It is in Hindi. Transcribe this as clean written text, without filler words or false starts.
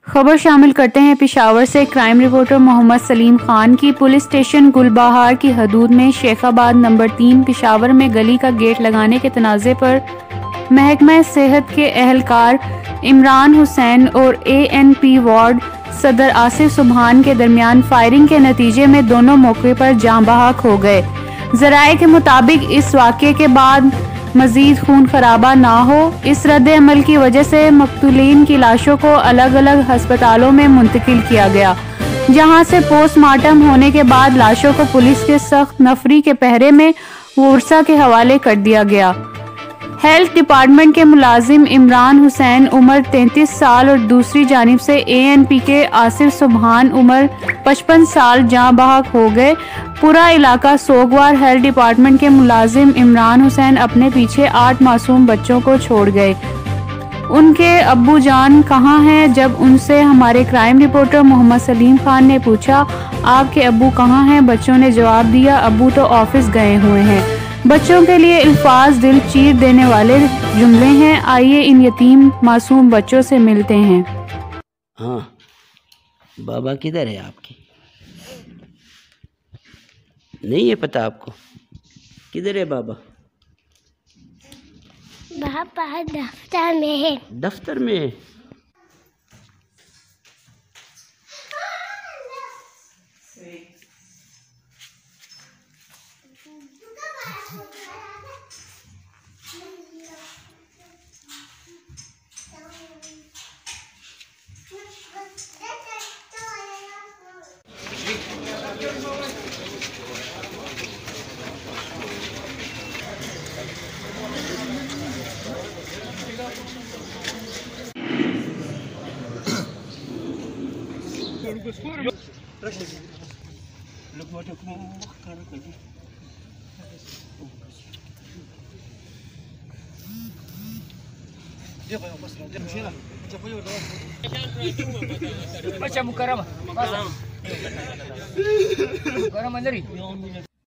खबर शामिल करते हैं पेशावर से। क्राइम रिपोर्टर मोहम्मद सलीम खान की पुलिस स्टेशन गुलबहार की हदूद में शेखाबाद नंबर 3 पेशावर में गली का गेट लगाने के तनाज़े पर महकमा सेहत के एहलकार इमरान हुसैन और ANP वार्ड सदर आसिफ सुबहान के दरमियान फायरिंग के नतीजे में दोनों मौके पर जाँ बहक हो गए। ज़राए के मुताबिक इस वाक़े के बाद मजीद खून खराबा ना हो, इस रद्द अमल की वजह से मकतूलीन की लाशों को अलग अलग अस्पतालों में मुंतकिल किया गया, जहां से पोस्टमार्टम होने के बाद लाशों को पुलिस के सख्त नफरी के पहरे में वर्सा के हवाले कर दिया गया। हेल्थ डिपार्टमेंट के मुलाजिम इमरान हुसैन उम्र 33 साल और दूसरी जानिब से ANP के आसिफ सुबहान उम्र 55 साल जाँ बहक हो गए। पूरा इलाका सोगवार। हेल्थ डिपार्टमेंट के मुलाजिम इमरान हुसैन अपने पीछे 8 मासूम बच्चों को छोड़ गए। उनके अब्बू जान कहाँ हैं? जब उनसे हमारे क्राइम रिपोर्टर मोहम्मद सलीम खान ने पूछा, आपके अब्बू कहाँ हैं? बच्चों ने जवाब दिया, अब्बू तो ऑफिस गए हुए हैं। बच्चों के लिए अल्फाज दिल चीर देने वाले जुमले हैं। आइए इन यतीम मासूम बच्चों से मिलते हैं। हाँ, बाबा किधर है आपके? नहीं है पता आपको? किधर है बाबा? बाबा दफ्तर में है। दफ्तर में है? Macam mukarama. Mukarama dari.